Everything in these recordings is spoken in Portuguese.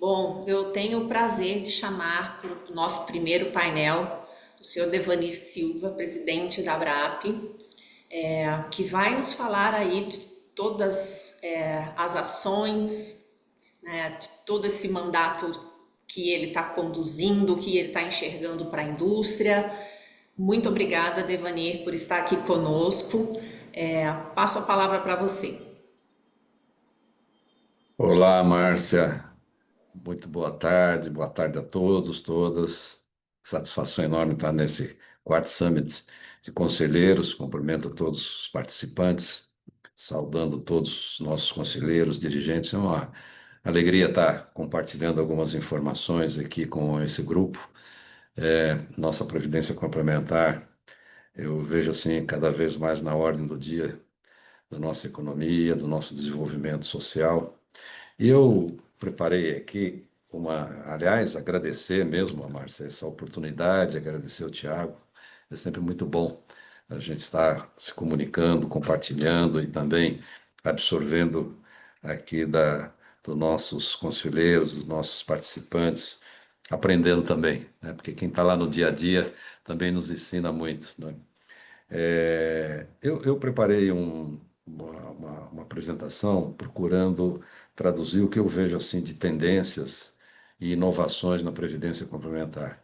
Bom, eu tenho o prazer de chamar para o nosso primeiro painel o senhor Devanir Silva, presidente da Abrap, que vai nos falar aí de todas as ações, né, de todo esse mandato que ele está conduzindo, que ele está enxergando para a indústria. Muito obrigada, Devanir, por estar aqui conosco. Passo a palavra para você. Olá, Márcia. Muito boa tarde a todos, todas. Satisfação enorme estar nesse quarto Summit de conselheiros. Cumprimento a todos os participantes, saudando todos os nossos conselheiros, dirigentes. É uma alegria estar compartilhando algumas informações aqui com esse grupo. Nossa Previdência Complementar, eu vejo assim cada vez mais na ordem do dia da nossa economia, do nosso desenvolvimento social. E eu preparei aqui aliás, agradecer mesmo a Márcia essa oportunidade, agradecer ao Tiago. É sempre muito bom a gente estar se comunicando, compartilhando e também absorvendo aqui dos nossos conselheiros, dos nossos participantes, aprendendo também, né? Porque quem está lá no dia a dia também nos ensina muito, né? Eu preparei uma apresentação procurando traduzir o que eu vejo assim de tendências e inovações na Previdência Complementar.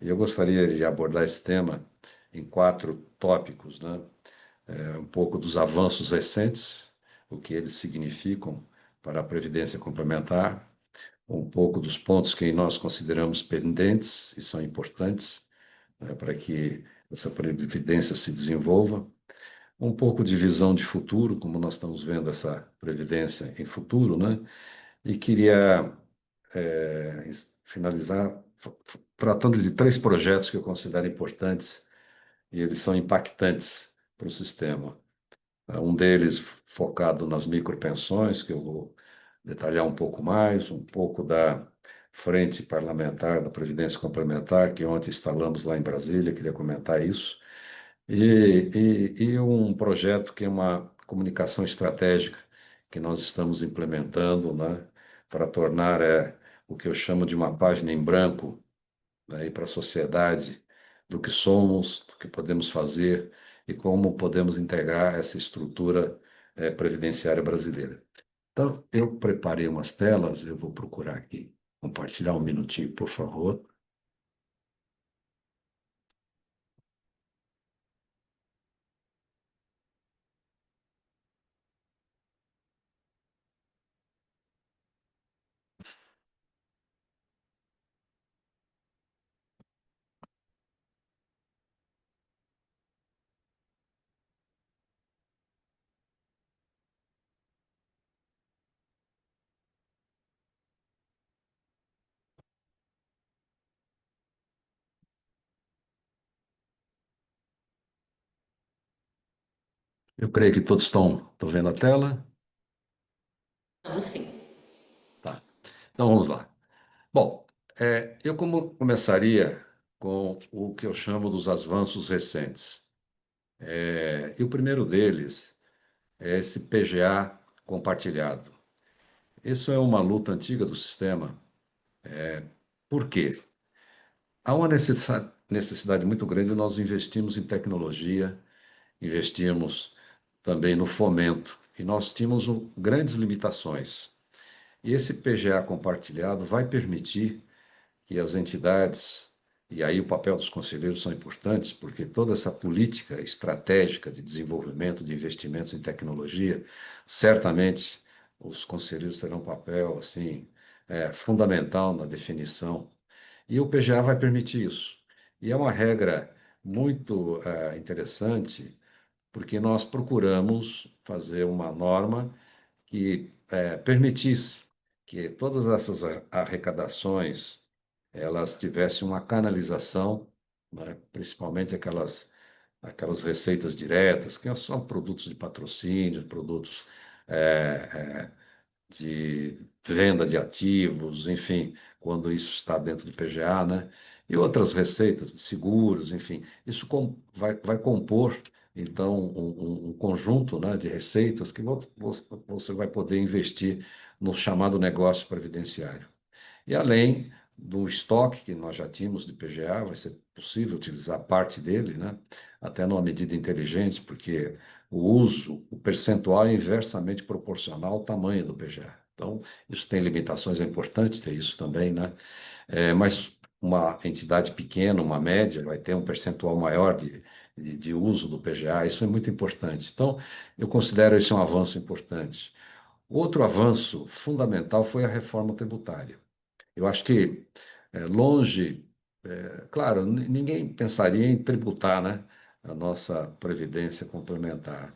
E eu gostaria de abordar esse tema em quatro tópicos, né? Um pouco dos avanços recentes, o que eles significam para a Previdência Complementar, um pouco dos pontos que nós consideramos pendentes e são importantes, né, para que essa previdência se desenvolva, um pouco de visão de futuro, como nós estamos vendo essa previdência em futuro, né? E queria finalizar tratando de três projetos que eu considero importantes e eles são impactantes para o sistema. Um deles focado nas micropensões, que eu vou detalhar um pouco mais, um pouco da Frente Parlamentar da Previdência Complementar, que ontem instalamos lá em Brasília, queria comentar isso. E um projeto que é uma comunicação estratégica que nós estamos implementando, né, para tornar o que eu chamo de uma página em branco, né, para a sociedade do que somos, do que podemos fazer e como podemos integrar essa estrutura previdenciária brasileira. Então, eu preparei umas telas, eu vou procurar aqui compartilhar um minutinho, por favor. Eu creio que todos estão vendo a tela. Vamos sim. Tá. Então, vamos lá. Bom, começaria com o que eu chamo dos avanços recentes. E o primeiro deles é esse PGA compartilhado. Isso é uma luta antiga do sistema. Por quê? Há uma necessidade muito grande de nós investirmos em tecnologia, investirmos também no fomento, e nós tínhamos grandes limitações. E esse PGA compartilhado vai permitir que as entidades, e aí o papel dos conselheiros são importantes, porque toda essa política estratégica de desenvolvimento de investimentos em tecnologia, certamente os conselheiros terão um papel assim fundamental na definição. E o PGA vai permitir isso. E é uma regra muito interessante, porque nós procuramos fazer uma norma que permitisse que todas essas arrecadações elas tivessem uma canalização, né, principalmente aquelas receitas diretas, que são produtos de patrocínio, produtos de venda de ativos, enfim, quando isso está dentro do PGA, né? E outras receitas de seguros, enfim, isso vai compor, então, um conjunto, né, de receitas que você vai poder investir no chamado negócio previdenciário. E além do estoque que nós já tínhamos de PGA, vai ser possível utilizar parte dele, né? Até numa medida inteligente, porque o percentual é inversamente proporcional ao tamanho do PGA. Então, isso tem limitações, é importante ter isso também, né? Mas uma entidade pequena, uma média, vai ter um percentual maior de uso do PGA, isso é muito importante. Então, eu considero esse um avanço importante. Outro avanço fundamental foi a reforma tributária. Eu acho que longe, claro, ninguém pensaria em tributar, né, a nossa previdência complementar.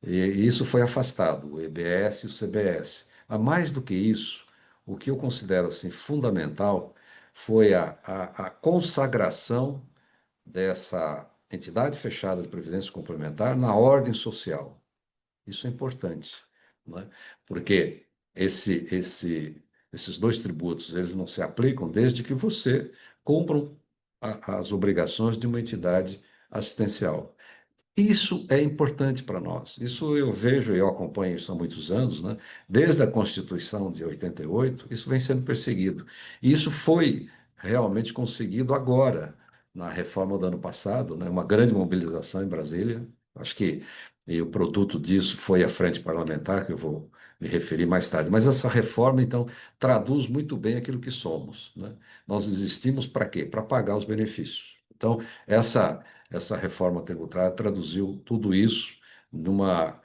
E isso foi afastado, o EBS e o CBS. Mas mais do que isso, o que eu considero assim fundamental foi a consagração dessa entidade fechada de previdência complementar na ordem social. Isso é importante, né? Porque esses dois tributos eles não se aplicam desde que você cumpra as obrigações de uma entidade assistencial. Isso é importante para nós. Isso eu vejo e eu acompanho isso há muitos anos, né? Desde a Constituição de 88, isso vem sendo perseguido. E isso foi realmente conseguido agora, na reforma do ano passado, né? Uma grande mobilização em Brasília. Acho que e o produto disso foi a frente parlamentar, que eu vou me referir mais tarde. Mas essa reforma, então, traduz muito bem aquilo que somos, né? Nós existimos para quê? Para pagar os benefícios. Então, essa reforma tributária traduziu tudo isso numa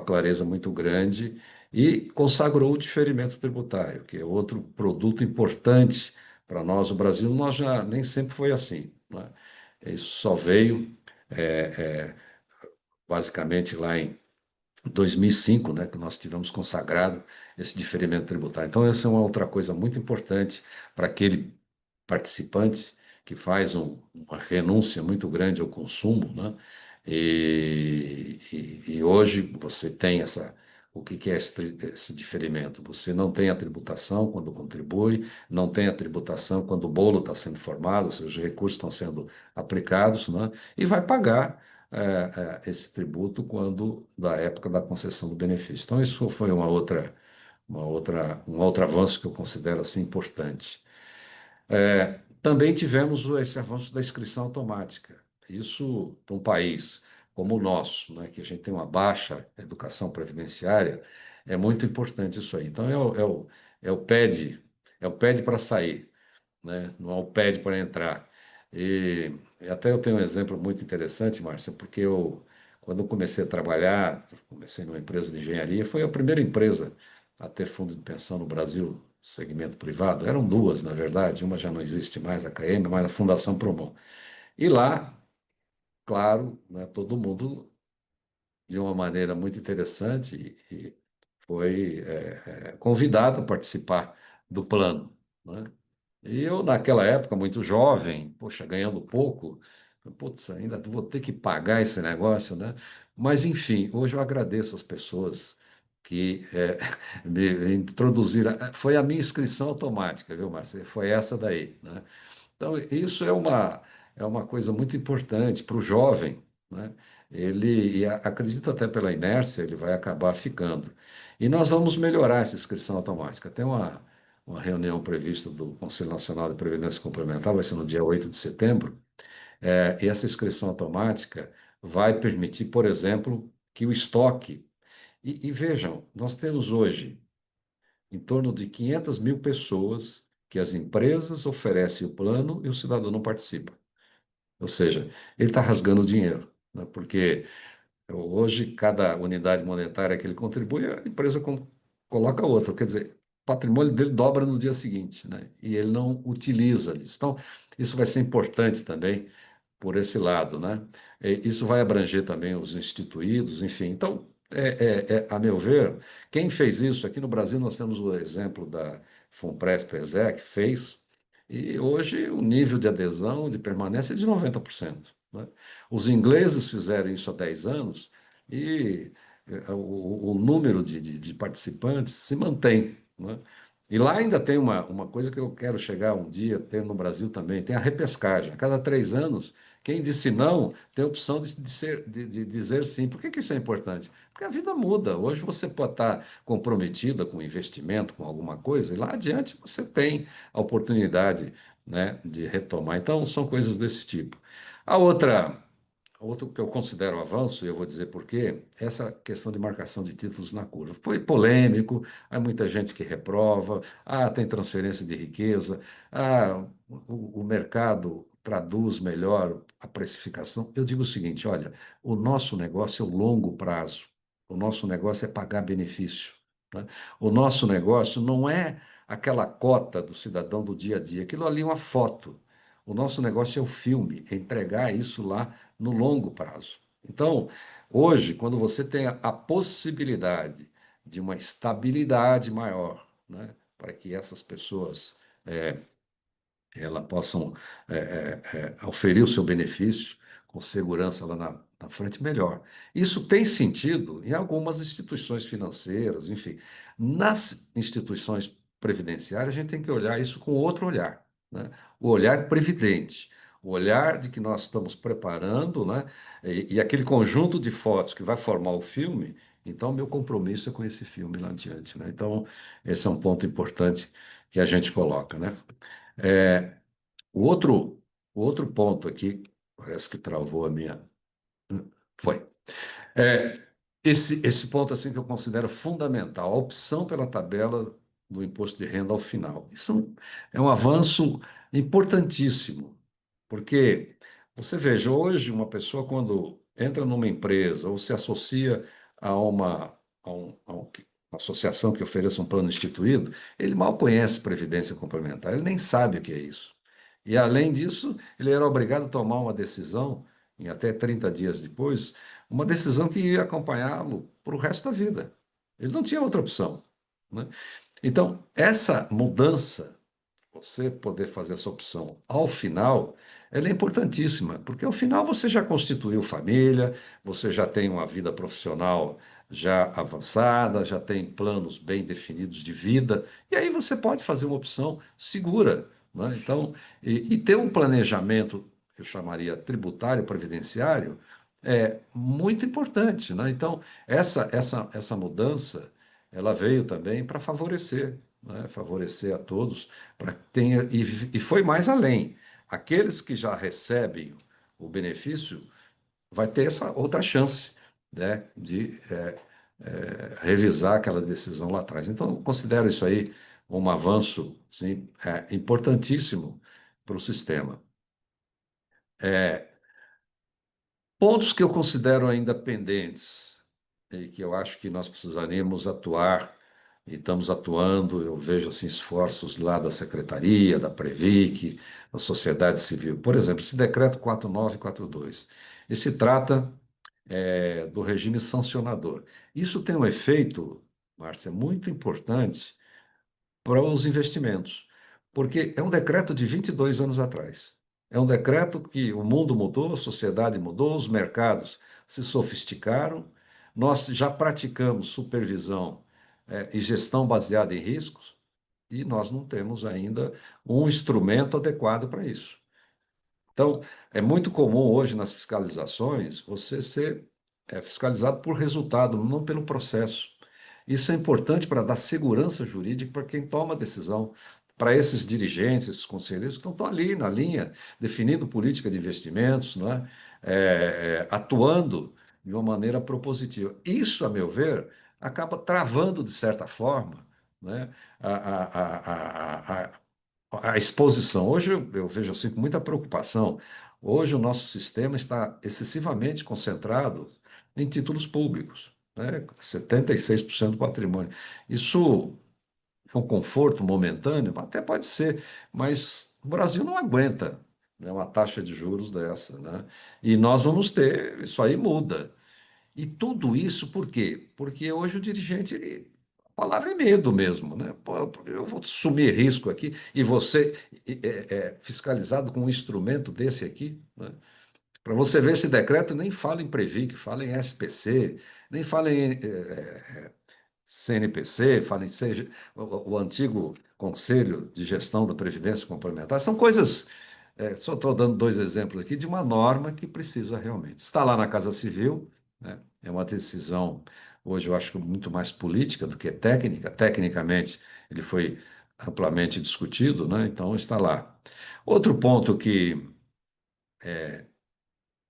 clareza muito grande e consagrou o diferimento tributário, que é outro produto importante para nós. O Brasil, nós já nem sempre foi assim, né? Isso só veio basicamente lá em 2005, né, que nós tivemos consagrado esse diferimento tributário. Então, essa é uma outra coisa muito importante para aquele participante que faz uma renúncia muito grande ao consumo, né? E hoje você tem o que é esse diferimento? Você não tem a tributação quando contribui, não tem a tributação quando o bolo está sendo formado, ou seja, os recursos estão sendo aplicados, né? E vai pagar esse tributo quando da época da concessão do benefício. Então, isso foi um outro avanço que eu considero assim importante. Também tivemos esse avanço da inscrição automática. Isso, para um país como o nosso, né, que a gente tem uma baixa educação previdenciária, é muito importante isso aí. Então, é o PED, é o PED para sair, né? Não é o PED para entrar. E até eu tenho um exemplo muito interessante, Márcia, porque quando eu comecei a trabalhar, comecei numa empresa de engenharia, foi a primeira empresa a ter fundo de pensão no Brasil, segmento privado. Eram duas, na verdade, uma já não existe mais, a KM, mas a Fundação Promon. E lá, claro, né, todo mundo, de uma maneira muito interessante, e foi convidado a participar do plano, né? E eu, naquela época, muito jovem, poxa, ganhando pouco, putz, ainda vou ter que pagar esse negócio, né? Mas, enfim, hoje eu agradeço as pessoas que me introduziram. Foi a minha inscrição automática, viu, Márcia? Foi essa daí, né? Então, isso é uma coisa muito importante para o jovem, né? Acredito até pela inércia, ele vai acabar ficando. E nós vamos melhorar essa inscrição automática. Tem uma reunião prevista do Conselho Nacional de Previdência Complementar, vai ser no dia 8 de setembro, e essa inscrição automática vai permitir, por exemplo, que o estoque. E vejam, nós temos hoje em torno de 500 mil pessoas que as empresas oferecem o plano e o cidadão não participa. Ou seja, ele está rasgando dinheiro, né? Porque hoje cada unidade monetária que ele contribui, a empresa coloca outra. Quer dizer, o patrimônio dele dobra no dia seguinte, né? E ele não utiliza isso. Então, isso vai ser importante também por esse lado, né? Isso vai abranger também os instituídos, enfim. Então, a meu ver, quem fez isso, aqui no Brasil nós temos o exemplo da Funpresp-Exec, fez, e hoje o nível de adesão, de permanência é de 90%, né? Os ingleses fizeram isso há 10 anos e o número de participantes se mantém, né? E lá ainda tem uma coisa que eu quero chegar um dia, ter no Brasil também, tem a repescagem. A cada 3 anos, quem disse não tem a opção de dizer sim. Por que que isso é importante? Porque a vida muda. Hoje você pode estar comprometida com investimento, com alguma coisa, e lá adiante você tem a oportunidade, né, de retomar. Então, são coisas desse tipo. A outra. Outro que eu considero avanço, e eu vou dizer por quê, é essa questão de marcação de títulos na curva. Foi polêmico, há muita gente que reprova, tem transferência de riqueza, o mercado traduz melhor a precificação. Eu digo o seguinte: olha, o nosso negócio é o longo prazo, o nosso negócio é pagar benefício, né? O nosso negócio não é aquela cota do cidadão do dia a dia, aquilo ali é uma foto. O nosso negócio é o filme, é entregar isso lá no longo prazo. Então, hoje, quando você tem a possibilidade de uma estabilidade maior, né, para que essas pessoas elas possam oferir o seu benefício com segurança lá na frente, melhor. Isso tem sentido em algumas instituições financeiras, enfim. Nas instituições previdenciárias, a gente tem que olhar isso com outro olhar, né? O olhar previdente, o olhar de que nós estamos preparando, né? E aquele conjunto de fotos que vai formar o filme. Então, meu compromisso é com esse filme lá adiante, né? Então, esse é um ponto importante que a gente coloca, né? O outro, o outro ponto aqui, parece que travou a minha. Foi. É, esse ponto assim que eu considero fundamental, a opção pela tabela do imposto de renda ao final. Isso é um avanço importantíssimo, porque você veja, hoje uma pessoa quando entra numa empresa ou se associa a uma associação que ofereça um plano instituído, ele mal conhece previdência complementar, ele nem sabe o que é isso. E além disso, ele era obrigado a tomar uma decisão, em até 30 dias depois, uma decisão que ia acompanhá-lo para o resto da vida. Ele não tinha outra opção, né? Então, essa mudança, você poder fazer essa opção ao final, ela é importantíssima, porque ao final você já constituiu família, você já tem uma vida profissional já avançada, já tem planos bem definidos de vida, e aí você pode fazer uma opção segura, né? Então, e ter um planejamento, eu chamaria tributário, previdenciário, é muito importante, né? Então, essa mudança, ela veio também para favorecer, né? Favorecer a todos, para que tenha, e foi mais além. Aqueles que já recebem o benefício vai ter essa outra chance, né, de revisar aquela decisão lá atrás. Então, eu considero isso aí um avanço, sim, importantíssimo para o sistema. Pontos que eu considero ainda pendentes e que eu acho que nós precisaríamos atuar, e estamos atuando, eu vejo assim, esforços lá da Secretaria, da Previc, da sociedade civil. Por exemplo, esse decreto 4942, esse trata do regime sancionador. Isso tem um efeito, Márcia, muito importante para os investimentos, porque é um decreto de 22 anos atrás. É um decreto que o mundo mudou, a sociedade mudou, os mercados se sofisticaram, nós já praticamos supervisão, e gestão baseada em riscos, e nós não temos ainda um instrumento adequado para isso. Então, é muito comum hoje nas fiscalizações você ser fiscalizado por resultado, não pelo processo. Isso é importante para dar segurança jurídica para quem toma a decisão, para esses dirigentes, esses conselheiros que estão ali na linha, definindo política de investimentos, não é? Atuando de uma maneira propositiva. Isso, a meu ver, acaba travando, de certa forma, né, a, a exposição. Hoje eu vejo assim com muita preocupação. Hoje o nosso sistema está excessivamente concentrado em títulos públicos, né? 76% do patrimônio. Isso é um conforto momentâneo? Até pode ser, mas o Brasil não aguenta, né, uma taxa de juros dessa, né? E nós vamos ter, isso aí muda. E tudo isso por quê? Porque hoje o dirigente, a palavra é medo mesmo, né? Pô, eu vou assumir risco aqui e você fiscalizado com um instrumento desse aqui, né? Para você ver esse decreto, nem fala em Previc, fala em SPC, nem fala em CNPC, fala em o antigo Conselho de Gestão da Previdência Complementar. São coisas, só estou dando dois exemplos aqui, de uma norma que precisa realmente. Está lá na Casa Civil, né? É uma decisão, hoje eu acho que muito mais política do que técnica. Tecnicamente, ele foi amplamente discutido, né? Então está lá. Outro ponto que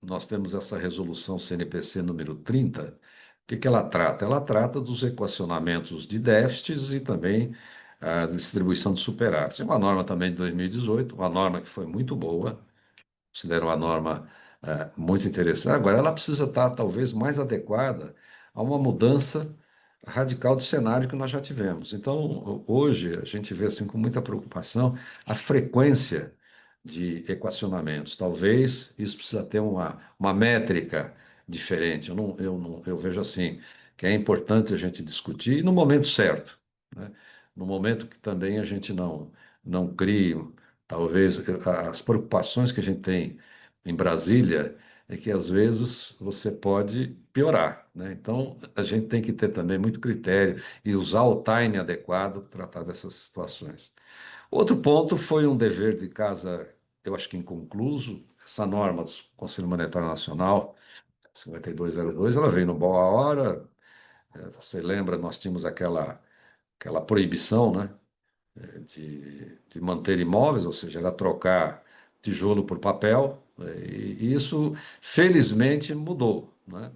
nós temos essa resolução CNPC número 30. O que que ela trata? Ela trata dos equacionamentos de déficits e também a distribuição de superávit. É uma norma também de 2018, uma norma que foi muito boa, considero uma norma muito interessante. Agora, ela precisa estar talvez mais adequada a uma mudança radical de cenário que nós já tivemos. Então, hoje, a gente vê assim com muita preocupação a frequência de equacionamentos. Talvez isso precisa ter uma métrica diferente. Eu vejo assim que é importante a gente discutir no momento certo, né? No momento que também a gente não crie, talvez, as preocupações que a gente tem em Brasília é que às vezes você pode piorar, né? Então a gente tem que ter também muito critério e usar o time adequado para tratar dessas situações. Outro ponto foi um dever de casa, eu acho que inconcluso. Essa norma do Conselho Monetário Nacional, 5202, ela veio no boa hora. Você lembra, nós tínhamos aquela proibição, né, de manter imóveis, ou seja, era trocar tijolo por papel, e isso felizmente mudou, né?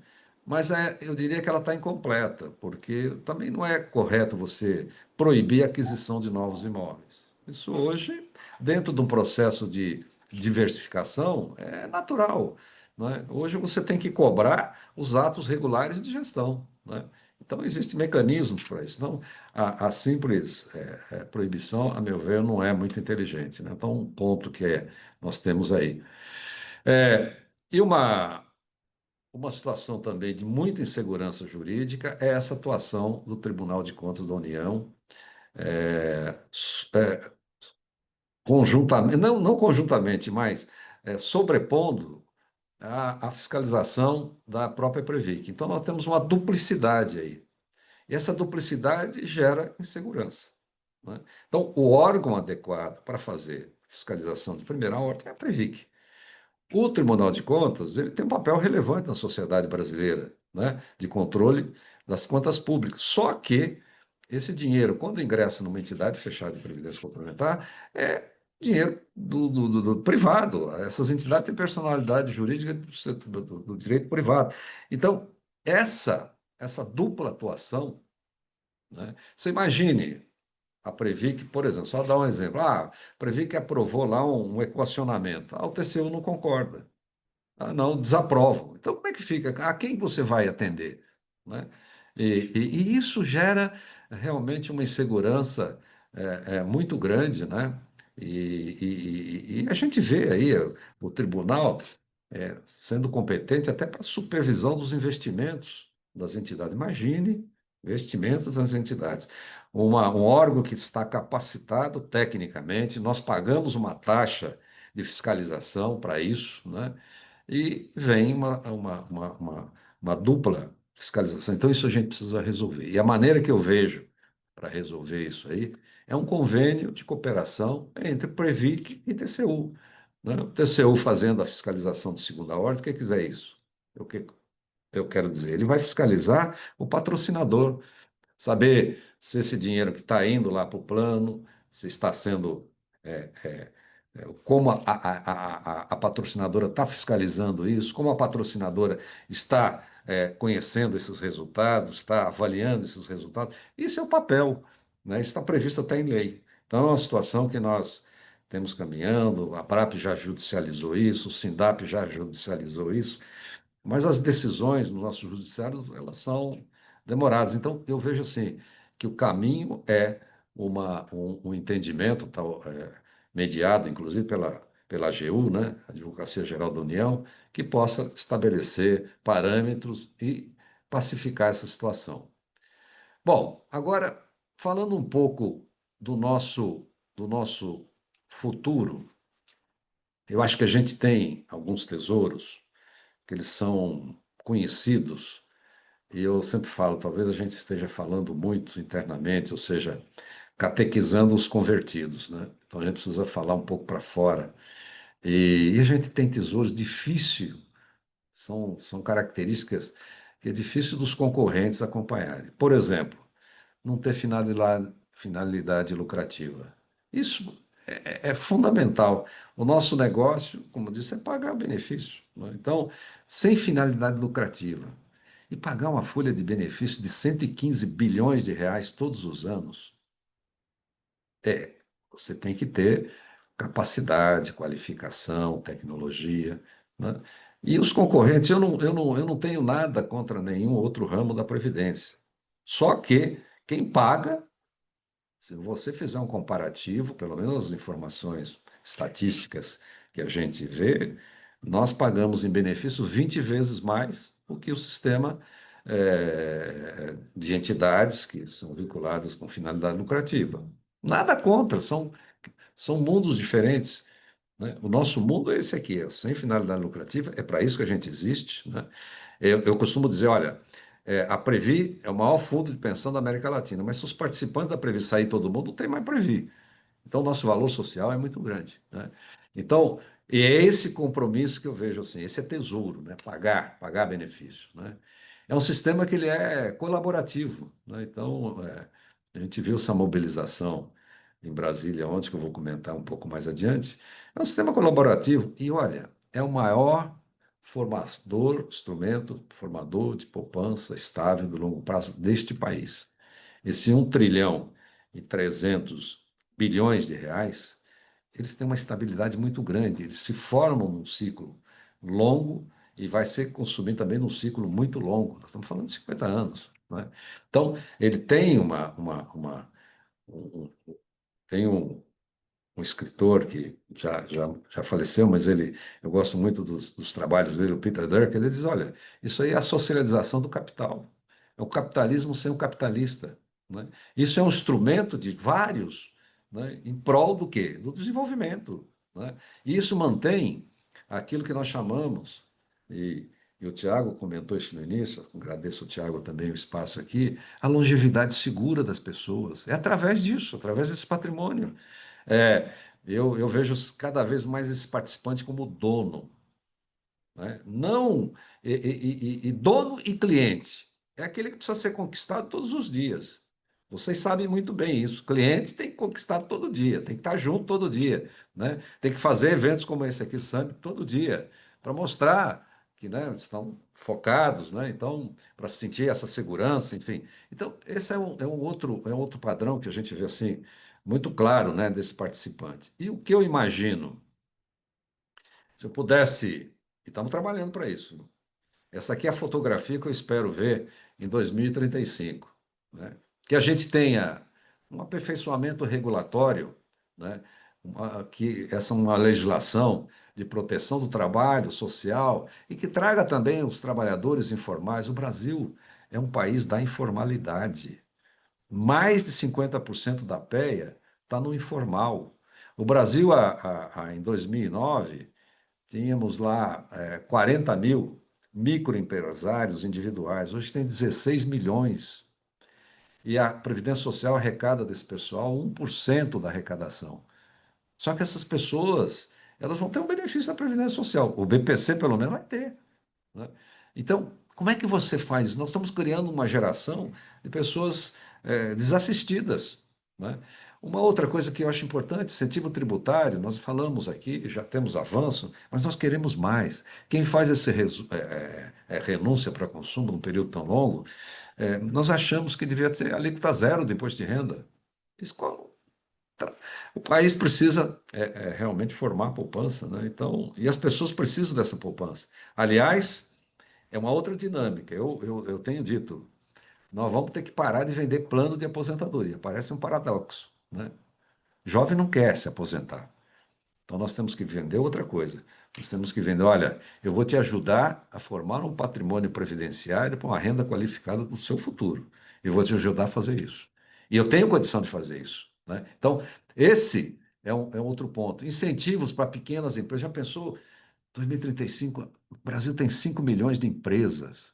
Mas eu diria que ela está incompleta, porque também não é correto você proibir a aquisição de novos imóveis. Isso hoje, dentro de um processo de diversificação, é natural, né? Hoje você tem que cobrar os atos regulares de gestão, né? Então, existem mecanismos para isso. Não, a simples proibição, a meu ver, não é muito inteligente, né? Então, um ponto que nós temos aí. E uma situação também de muita insegurança jurídica é essa atuação do Tribunal de Contas da União, é, é, conjuntamente, não conjuntamente, mas sobrepondo a fiscalização da própria Previc. Então, nós temos uma duplicidade aí. E essa duplicidade gera insegurança, né? Então, o órgão adequado para fazer fiscalização de primeira ordem é a Previc. O Tribunal de Contas, ele tem um papel relevante na sociedade brasileira, né, de controle das contas públicas. Só que esse dinheiro, quando ingressa numa entidade fechada de previdência complementar, é dinheiro do privado. Essas entidades têm personalidade jurídica do direito privado. Então, essa dupla atuação, né? Você imagine a Previc, por exemplo, só dar um exemplo. A Previc aprovou lá um equacionamento. O TCU não concorda. Não, desaprovo. Então, como é que fica? A quem você vai atender, né? E isso gera realmente uma insegurança muito grande, né? E a gente vê aí o tribunal sendo competente até para supervisão dos investimentos das entidades. Imagine investimentos das entidades. Um órgão que está capacitado tecnicamente, nós pagamos uma taxa de fiscalização para isso, né? E vem uma dupla fiscalização. Então, isso a gente precisa resolver. E a maneira que eu vejo para resolver isso aí é um convênio de cooperação entre Previc e TCU, né? O TCU fazendo a fiscalização de segunda ordem, o que quiser isso? O que eu quero dizer? Ele vai fiscalizar o patrocinador, saber se esse dinheiro que está indo lá para o plano, se está sendo. é, é, como a patrocinadora está fiscalizando isso, como a patrocinadora está conhecendo esses resultados, está avaliando esses resultados. Isso é o papel, né? Isso está previsto até em lei. Então, é uma situação que nós temos caminhando, a BRAP já judicializou isso, o SINDAP já judicializou isso, mas as decisões no nosso judiciário, elas são demoradas. Então, eu vejo assim, que o caminho é um entendimento tal, mediado, inclusive, pela AGU, né, Advocacia Geral da União, que possa estabelecer parâmetros e pacificar essa situação. Bom, agora, falando um pouco do nosso futuro, eu acho que a gente tem alguns tesouros que eles são conhecidos E eu sempre falo, talvez a gente esteja falando muito internamente, ou seja, catequizando os convertidos, né? Então a gente precisa falar um pouco para fora. E a gente tem tesouros difícil, são características que é difícil dos concorrentes acompanharem. Por exemplo, não ter finalidade lucrativa. Isso é fundamental. O nosso negócio, como eu disse, é pagar benefício, né? Então, sem finalidade lucrativa e pagar uma folha de benefício de 115 bilhões de reais todos os anos, você tem que ter capacidade, qualificação, tecnologia, né? E os concorrentes, eu não tenho nada contra nenhum outro ramo da Previdência. Só que quem paga, se você fizer um comparativo, pelo menos as informações estatísticas que a gente vê, nós pagamos em benefício 20 vezes mais do que o sistema de entidades que são vinculadas com finalidade lucrativa. Nada contra, são mundos diferentes, né? O nosso mundo é esse aqui, sem finalidade lucrativa, é para isso que a gente existe, né? Eu costumo dizer, olha, a Previ é o maior fundo de pensão da América Latina, mas se os participantes da Previ sair todo mundo, não tem mais Previ. Então, o nosso valor social é muito grande, né? Então, e é esse compromisso que eu vejo assim, esse é tesouro, né? Pagar benefício, né? É um sistema que ele é colaborativo, né? Então, a gente viu essa mobilização em Brasília ontem, que eu vou comentar um pouco mais adiante. É um sistema colaborativo e, olha, é o maior formador de poupança estável do longo prazo deste país. Esse 1,3 trilhão de reais, eles têm uma estabilidade muito grande, eles se formam num ciclo longo e vai ser consumido também num ciclo muito longo. Nós estamos falando de 50 anos, né? Então, ele tem um, tem um escritor que já faleceu, mas eu gosto muito dos trabalhos dele, o Peter Drucker, ele diz, olha, isso aí é a socialização do capital. É o capitalismo sem o capitalista, né? Isso é um instrumento de vários, né, em prol do quê? Do desenvolvimento, né? E isso mantém aquilo que nós chamamos, e, e o Tiago comentou isso no início, agradeço ao Tiago também o espaço aqui, a longevidade segura das pessoas. É através disso, através desse patrimônio. É, eu vejo cada vez mais esse participante como dono, né? Não, e dono e cliente. É aquele que precisa ser conquistado todos os dias. Vocês sabem muito bem isso. O cliente tem que conquistar todo dia, tem que estar junto todo dia, né? Tem que fazer eventos como esse aqui, Summit, todo dia, para mostrar que, né, estão focados, né? Então, para sentir essa segurança, enfim. Então, esse é um outro padrão que a gente vê assim, muito claro, né, desse participante. E o que eu imagino, se eu pudesse, e estamos trabalhando para isso, essa aqui é a fotografia que eu espero ver em 2035, né? Que a gente tenha um aperfeiçoamento regulatório, né? Que essa é uma legislação de proteção do trabalho social e que traga também os trabalhadores informais. O Brasil é um país da informalidade. Mais de 50% da PEA está no informal. O Brasil, em 2009, tínhamos lá 40 mil microempresários individuais, hoje tem 16 milhões. E a Previdência Social arrecada desse pessoal 1% da arrecadação. Só que essas pessoas, elas vão ter um benefício da Previdência Social. O BPC, pelo menos, vai ter, né? Então, como é que você faz isso? Nós estamos criando uma geração de pessoas desassistidas, né? Uma outra coisa que eu acho importante, incentivo tributário, nós falamos aqui, já temos avanço, mas nós queremos mais. Quem faz essa renúncia para consumo num período tão longo, nós achamos que devia ter alíquota zero do imposto de renda. Isso, o país precisa realmente formar poupança, né? Então, e as pessoas precisam dessa poupança. Aliás, é uma outra dinâmica. Eu tenho dito, nós vamos ter que parar de vender plano de aposentadoria. Parece um paradoxo, né? Jovem não quer se aposentar. Então nós temos que vender outra coisa. Nós temos que vender, olha, eu vou te ajudar a formar um patrimônio previdenciário para uma renda qualificada do seu futuro. E vou te ajudar a fazer isso. E eu tenho condição de fazer isso, né? Então, esse é um outro ponto. Incentivos para pequenas empresas. Já pensou, 2035, o Brasil tem 5 milhões de empresas.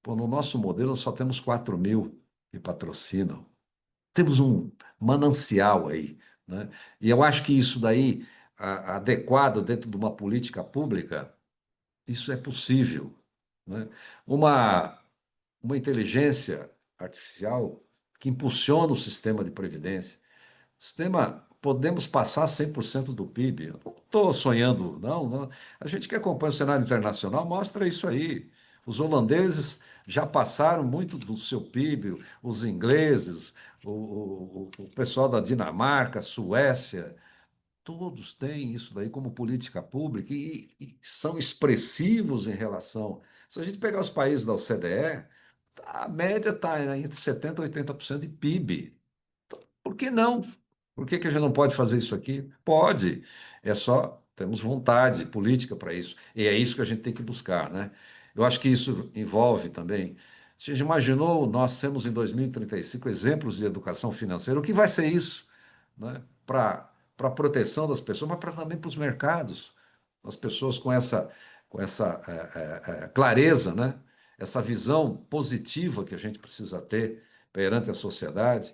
Pô, no nosso modelo, nós só temos 4.000 que patrocinam. Temos um manancial aí, né? E eu acho que isso daí, adequado dentro de uma política pública, isso é possível, né? Uma, uma inteligência artificial que impulsiona o sistema de previdência. Sistema, podemos passar 100% do PIB. Eu não estou sonhando, não, não. A gente que acompanha o cenário internacional mostra isso aí. Os holandeses já passaram muito do seu PIB, os ingleses, o pessoal da Dinamarca, Suécia, todos têm isso daí como política pública e são expressivos em relação. Se a gente pegar os países da OCDE, a média está entre 70% e 80% de PIB. Por que não? Por que que a gente não pode fazer isso aqui? Pode. É só temos vontade política para isso. E é isso que a gente tem que buscar, né? Eu acho que isso envolve também. Você já imaginou nós temos em 2035 exemplos de educação financeira? O que vai ser isso, né? Para a proteção das pessoas, mas também para os mercados. As pessoas com essa clareza, né? Essa visão positiva que a gente precisa ter perante a sociedade.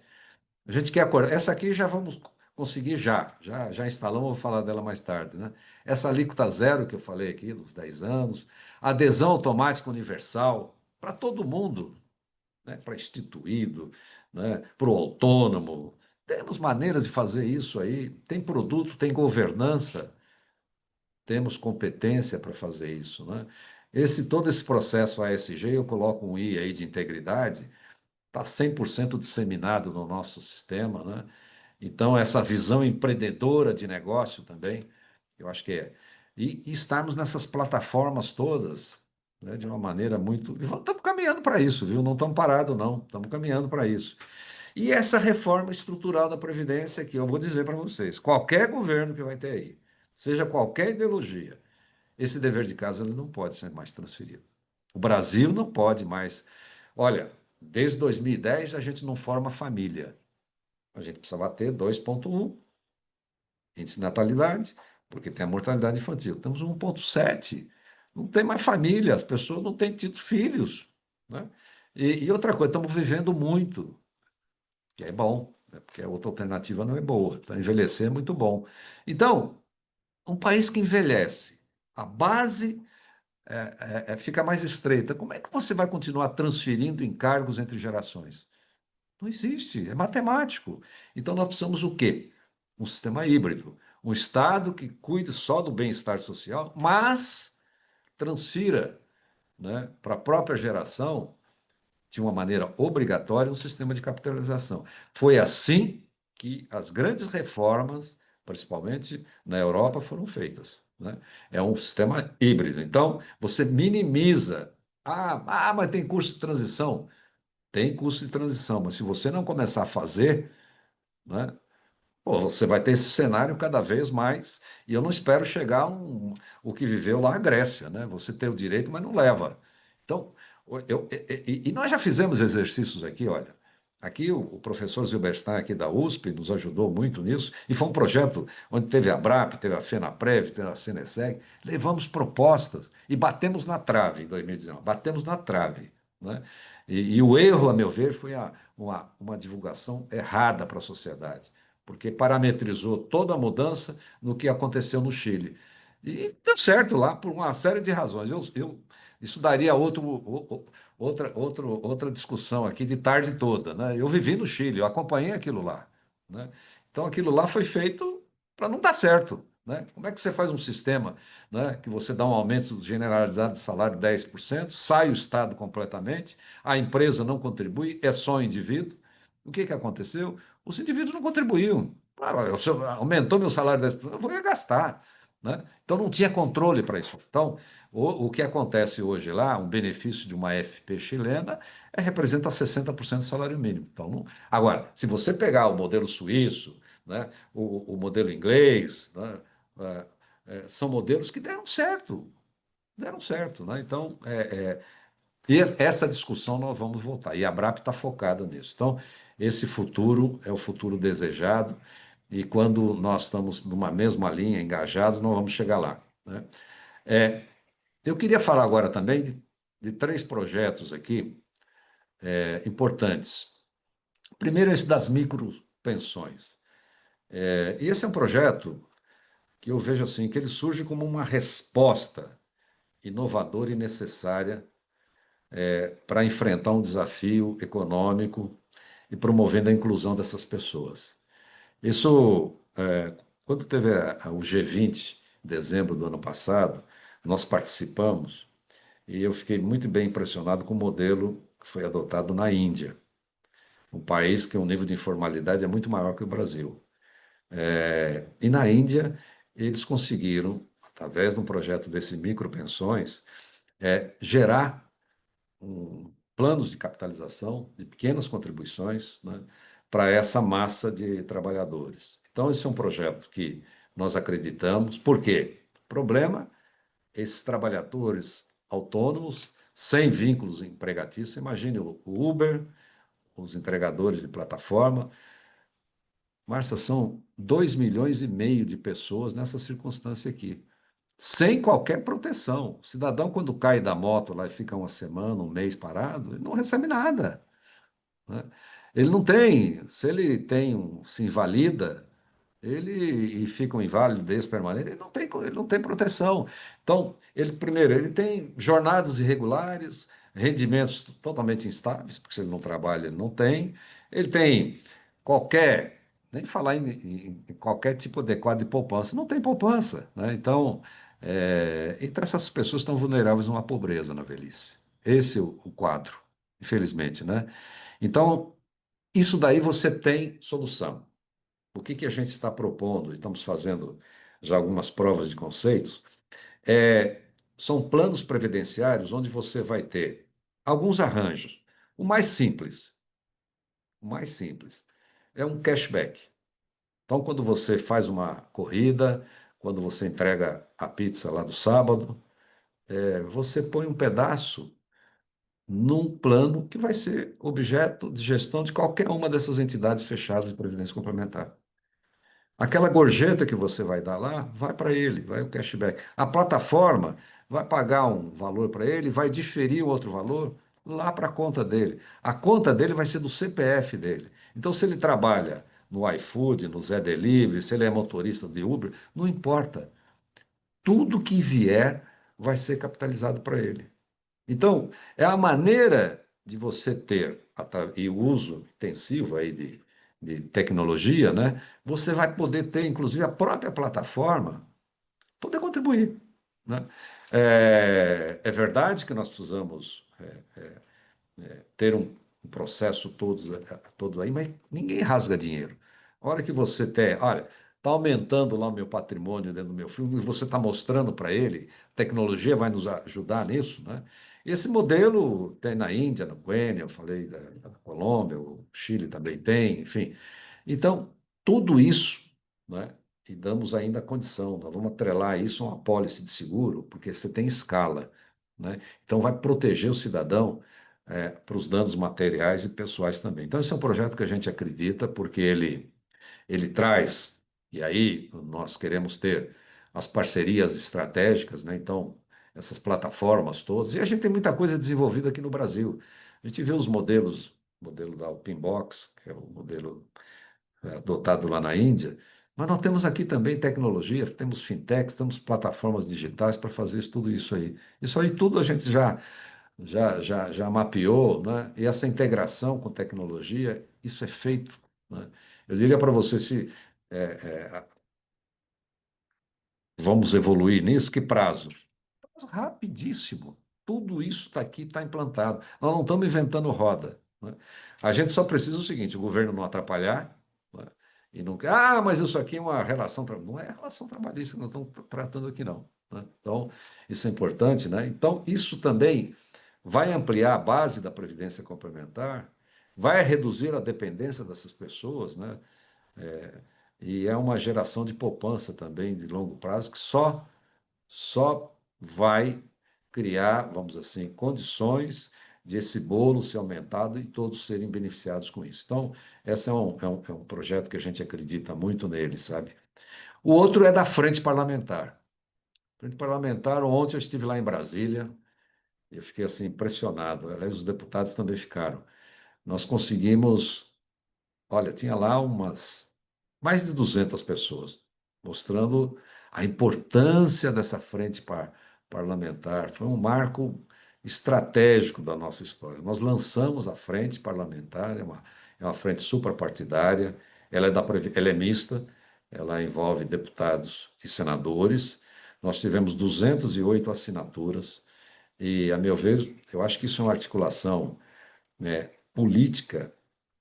A gente quer acordar. Essa aqui já vamos conseguir já instalamos, vou falar dela mais tarde, né? Essa alíquota zero que eu falei aqui, dos 10 anos, adesão automática universal para todo mundo, né? Para instituído, né? Para o autônomo. Temos maneiras de fazer isso aí. Tem produto, tem governança, temos competência para fazer isso, né? Todo esse processo ASG, eu coloco um I aí de integridade, está 100% disseminado no nosso sistema, né? Então, essa visão empreendedora de negócio também, eu acho que é. E estarmos nessas plataformas todas, né, de uma maneira muito. E estamos caminhando para isso, viu? Não estamos parados, não. Estamos caminhando para isso. E essa reforma estrutural da Previdência, que eu vou dizer para vocês: qualquer governo que vai ter aí, seja qualquer ideologia, esse dever de casa ele não pode ser mais transferido. O Brasil não pode mais. Olha, desde 2010 a gente não forma família. A gente precisava ter 2,1 índice de natalidade, porque tem a mortalidade infantil. Temos 1,7. Não tem mais família, as pessoas não têm tido filhos, né? E outra coisa, estamos vivendo muito, que é bom, né? Porque a outra alternativa não é boa. Então, envelhecer é muito bom. Então, um país que envelhece, a base fica mais estreita. Como é que você vai continuar transferindo encargos entre gerações? Não existe, é matemático. Então nós precisamos o quê? Um sistema híbrido. Um Estado que cuide só do bem-estar social, mas transfira, né, para a própria geração, de uma maneira obrigatória, um sistema de capitalização. Foi assim que as grandes reformas, principalmente na Europa, foram feitas, né? É um sistema híbrido. Então, você minimiza. Mas tem custo de transição. Tem custo de transição, mas se você não começar a fazer, né, pô, você vai ter esse cenário cada vez mais, e eu não espero chegar o que viveu lá a Grécia, né? Você tem o direito, mas não leva. Então, e nós já fizemos exercícios aqui, olha. Aqui o professor Zilberstein aqui da USP nos ajudou muito nisso, e foi um projeto onde teve a BRAP, teve a FENAPREV, teve a Seneseg, levamos propostas e batemos na trave em 2019, batemos na trave, né? E o erro, a meu ver, foi uma divulgação errada para a sociedade, porque parametrizou toda a mudança no que aconteceu no Chile. E deu certo lá por uma série de razões. Isso daria outra discussão aqui de tarde toda, né? Eu vivi no Chile, eu acompanhei aquilo lá, né? Então aquilo lá foi feito para não dar certo, né? Como é que você faz um sistema, né, que você dá um aumento generalizado de salário de 10%, sai o Estado completamente, a empresa não contribui, é só o indivíduo? O que que aconteceu? Os indivíduos não contribuíam. Aumentou meu salário 10%, eu vou gastar, né? Então não tinha controle para isso. Então, o que acontece hoje lá, um benefício de uma FP chilena, representa 60% do salário mínimo. Então, agora, se você pegar o modelo suíço, né, o modelo inglês, né, são modelos que deram certo, né? Então, e essa discussão nós vamos voltar, e a BRAP está focada nisso. Então, esse futuro é o futuro desejado, e quando nós estamos numa mesma linha, engajados, nós vamos chegar lá, né? É, eu queria falar agora também de três projetos aqui importantes. Primeiro, esse das micropensões. E esse é um projeto que eu vejo assim, que ele surge como uma resposta inovadora e necessária para enfrentar um desafio econômico e promovendo a inclusão dessas pessoas. Isso, quando teve o G20, em dezembro do ano passado, nós participamos e eu fiquei muito bem impressionado com o modelo que foi adotado na Índia, um país que tem um nível de informalidade é muito maior que o Brasil. E na Índia, eles conseguiram, através de um projeto desse micropensões, gerar planos de capitalização de pequenas contribuições, né, para essa massa de trabalhadores. Então, esse é um projeto que nós acreditamos. Por quê? O problema, esses trabalhadores autônomos, sem vínculos empregatícios, imagine o Uber, os entregadores de plataforma. Márcia, são 2,5 milhões de pessoas nessa circunstância aqui, sem qualquer proteção. O cidadão, quando cai da moto lá e fica uma semana, um mês parado, ele não recebe nada, né? Ele não tem, se ele tem se invalida, ele e fica um inválido desse permanente, ele não tem proteção. Então, ele primeiro, ele tem jornadas irregulares, rendimentos totalmente instáveis, porque se ele não trabalha, ele não tem. Ele tem qualquer, nem falar em qualquer tipo adequado de poupança, não tem poupança, né? Então essas pessoas estão vulneráveis a uma pobreza na velhice. Esse é o quadro, infelizmente, né? Então, isso daí você tem solução. O que a gente está propondo, e estamos fazendo já algumas provas de conceitos, é, são planos previdenciários onde você vai ter alguns arranjos. O mais simples, é um cashback. Então, quando você faz uma corrida, quando você entrega a pizza lá do sábado, você põe um pedaço num plano que vai ser objeto de gestão de qualquer uma dessas entidades fechadas de previdência complementar. Aquela gorjeta que você vai dar lá, vai para ele, vai o cashback. A plataforma vai pagar um valor para ele, vai diferir o outro valor lá para a conta dele. A conta dele vai ser do CPF dele. Então, se ele trabalha no iFood, no Zé Delivery, se ele é motorista de Uber, não importa. Tudo que vier vai ser capitalizado para ele. Então, é a maneira de você ter, e o uso intensivo aí de tecnologia, né? Você vai poder ter, inclusive, a própria plataforma poder contribuir, né? É verdade que nós precisamos ter um processo todos aí, mas ninguém rasga dinheiro. A hora que você tem, olha, está aumentando lá o meu patrimônio dentro do meu filme, e você está mostrando para ele, a tecnologia vai nos ajudar nisso, né? Esse modelo tem na Índia, no Quênia, eu falei da Colômbia, o Chile também tem, enfim. Então, tudo isso, né? E damos ainda a condição, nós vamos atrelar isso a uma apólice de seguro, porque você tem escala, né? Então, vai proteger o cidadão para os danos materiais e pessoais também. Então, esse é um projeto que a gente acredita, porque ele traz, e aí nós queremos ter as parcerias estratégicas, né? Então, essas plataformas todas, e a gente tem muita coisa desenvolvida aqui no Brasil. A gente vê os modelos, o modelo da Openbox, que é o modelo adotado lá na Índia, mas nós temos aqui também tecnologia, temos fintechs, temos plataformas digitais para fazer tudo isso aí. Isso aí tudo a gente já mapeou, né? E essa integração com tecnologia, isso é feito, né? Eu diria para você, se vamos evoluir nisso, que prazo? Prazo rapidíssimo. Tudo isso está aqui, está implantado. Nós não estamos inventando roda, né? A gente só precisa o seguinte, o governo não atrapalhar, né? E não, mas isso aqui é uma relação, não é relação trabalhista que nós estamos tratando aqui, não, né? Então, isso é importante, né? Então, isso também vai ampliar a base da previdência complementar, vai reduzir a dependência dessas pessoas, né? E é uma geração de poupança também de longo prazo que só vai criar, vamos dizer assim, condições de esse bolo ser aumentado e todos serem beneficiados com isso. Então, esse é um projeto que a gente acredita muito nele, sabe? O outro é da Frente Parlamentar. Frente Parlamentar, ontem eu estive lá em Brasília, Eu fiquei assim impressionado. Aliás, os deputados também ficaram. Nós conseguimos, olha, tinha lá umas mais de 200 pessoas, mostrando a importância dessa frente parlamentar. Foi um marco estratégico da nossa história. Nós lançamos a frente parlamentar, é uma frente suprapartidária, ela é mista, ela envolve deputados e senadores. Nós tivemos 208 assinaturas e, a meu ver, eu acho que isso é uma articulação, né, política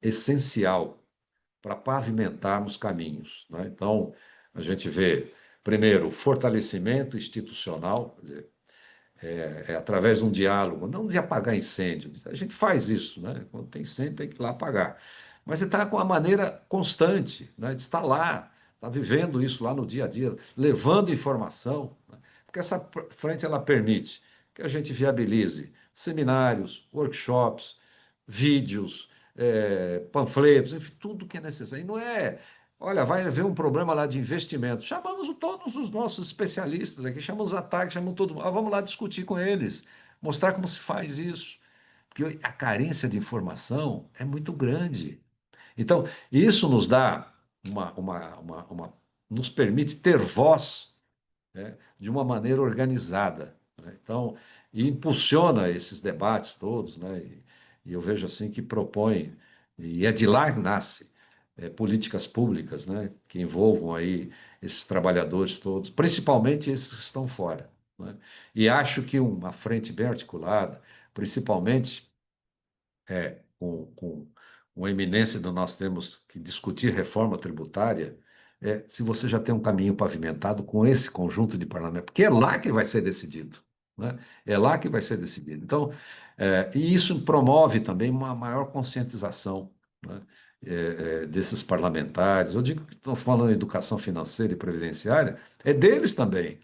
essencial para pavimentarmos caminhos, né? Então, a gente vê, primeiro, o fortalecimento institucional, quer dizer, é através de um diálogo, não de apagar incêndio. A gente faz isso, né? Quando tem incêndio, tem que ir lá apagar. Mas você está com a maneira constante, né, de estar lá, está vivendo isso lá no dia a dia, levando informação, né? Porque essa frente ela permite que a gente viabilize seminários, workshops, vídeos, panfletos, enfim, tudo que é necessário. E não é, olha, vai haver um problema lá de investimento. Chamamos todos os nossos especialistas aqui, chamamos os ataques, chamamos todo mundo. Vamos lá discutir com eles, mostrar como se faz isso. Porque a carência de informação é muito grande. Então, isso nos dá nos permite ter voz, né, de uma maneira organizada, né? Então, e impulsiona esses debates todos, né? E eu vejo assim que propõe, e é de lá que nasce, políticas públicas, né, que envolvam aí esses trabalhadores todos, principalmente esses que estão fora, né? E acho que uma frente bem articulada, principalmente com uma eminência de nós temos que discutir reforma tributária, se você já tem um caminho pavimentado com esse conjunto de parlamento, porque é lá que vai ser decidido, né? É lá que vai ser decidido. Então, e isso promove também uma maior conscientização, né, desses parlamentares. Eu digo que estão falando em educação financeira e previdenciária, é deles também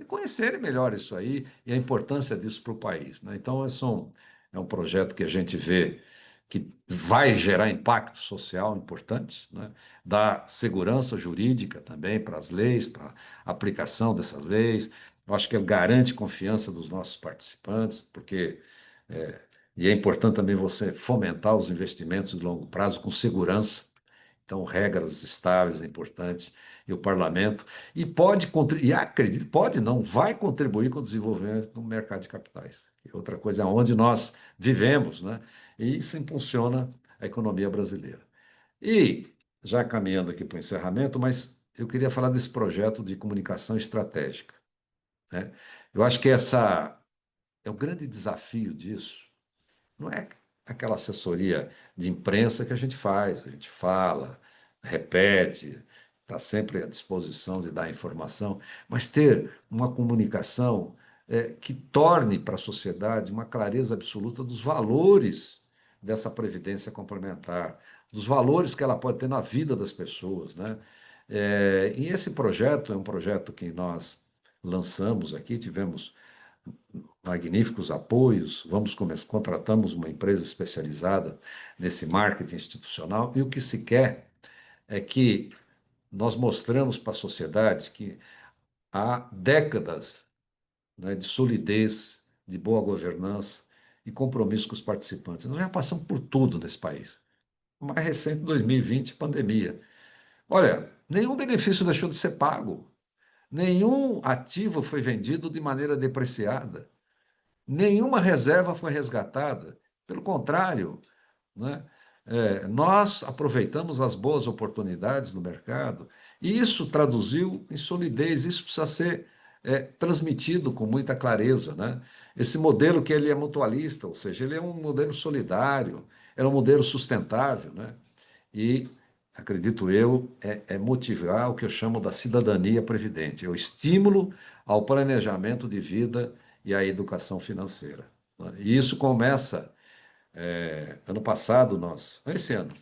conhecerem melhor isso aí e a importância disso para o país, né? Então, é um projeto que a gente vê que vai gerar impacto social importante, né? Dá segurança jurídica também para as leis, para a aplicação dessas leis. Eu acho que ele garante confiança dos nossos participantes, porque é, e é importante também você fomentar os investimentos de longo prazo com segurança. Então, regras estáveis é importante, e o parlamento, e pode contribuir, e acredito, pode não, vai contribuir com o desenvolvimento do mercado de capitais. E outra coisa é onde nós vivemos, né? E isso impulsiona a economia brasileira. E, já caminhando aqui para o encerramento, mas eu queria falar desse projeto de comunicação estratégica, né? Eu acho que essa é o grande desafio disso, não é aquela assessoria de imprensa que a gente fala, repete, está sempre à disposição de dar informação, mas ter uma comunicação que torne para a sociedade uma clareza absoluta dos valores dessa previdência complementar, dos valores que ela pode ter na vida das pessoas, né? E esse projeto é um projeto que nós lançamos aqui, tivemos magníficos apoios, contratamos uma empresa especializada nesse marketing institucional, e o que se quer é que nós mostramos para a sociedade que há décadas, né, de solidez, de boa governança e compromisso com os participantes. Nós já passamos por tudo nesse país. O mais recente, 2020, pandemia. Olha, nenhum benefício deixou de ser pago, nenhum ativo foi vendido de maneira depreciada. Nenhuma reserva foi resgatada. Pelo contrário, né? Nós aproveitamos as boas oportunidades do mercado e isso traduziu em solidez. Isso precisa ser transmitido com muita clareza, né? Esse modelo que ele é mutualista, ou seja, ele é um modelo solidário, é um modelo sustentável, né? E, acredito eu, é motivar o que eu chamo da cidadania previdente, é o estímulo ao planejamento de vida e à educação financeira, né? E isso começa, ano passado, esse ano,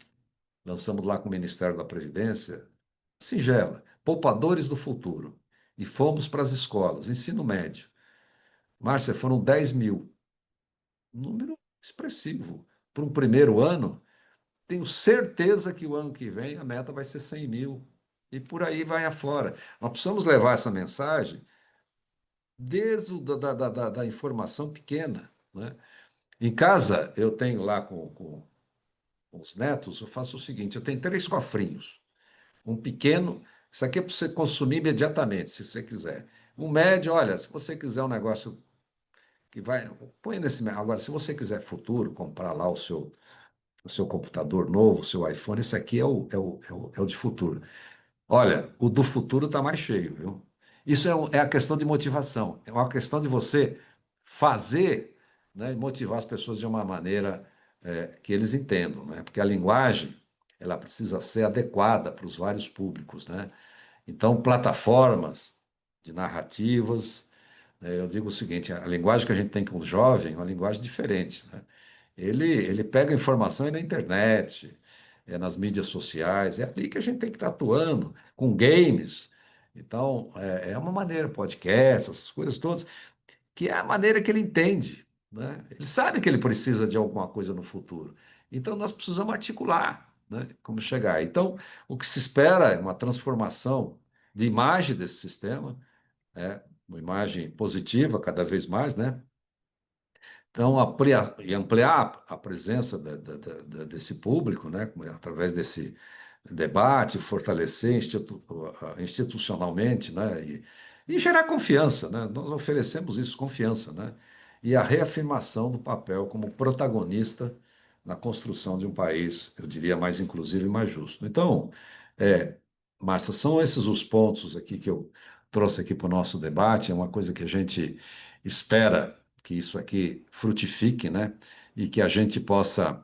lançamos lá com o Ministério da Previdência, singela, Poupadores do Futuro, e fomos para as escolas, ensino médio. Márcia, foram 10 mil, um número expressivo. Para um primeiro ano, tenho certeza que o ano que vem a meta vai ser 100 mil. E por aí vai afora. Nós precisamos levar essa mensagem desde da informação pequena, né? Em casa, eu tenho lá com os netos, eu faço o seguinte: eu tenho três cofrinhos. Um pequeno, isso aqui é para você consumir imediatamente, se você quiser. Um médio, olha, se você quiser um negócio que vai, põe nesse. Agora, se você quiser futuro, comprar lá o seu computador novo, o seu iPhone, esse aqui é o de futuro. Olha, o do futuro está mais cheio, viu? Isso é a questão de motivação, é uma questão de você fazer, né, e motivar as pessoas de uma maneira que eles entendam, né? Porque a linguagem ela precisa ser adequada para os vários públicos, né? Então, plataformas de narrativas, eu digo o seguinte: a linguagem que a gente tem com o jovem é uma linguagem diferente, né? Ele pega informação aí na internet, nas mídias sociais, é ali que a gente tem que estar atuando, com games. Então, é uma maneira, podcast, essas coisas todas, que é a maneira que ele entende, né? Ele sabe que ele precisa de alguma coisa no futuro. Então, nós precisamos articular, né, como chegar. Então, o que se espera é uma transformação de imagem desse sistema, né, uma imagem positiva cada vez mais, né? Então, ampliar a presença desse público, né, através desse debate, fortalecer institucionalmente, né, e gerar confiança, né? Nós oferecemos isso, confiança, né? E a reafirmação do papel como protagonista na construção de um país, eu diria, mais inclusivo e mais justo. Então, é, Márcia, são esses os pontos aqui que eu trouxe aqui para o nosso debate. É uma coisa que a gente espera que isso aqui frutifique, né? E que a gente possa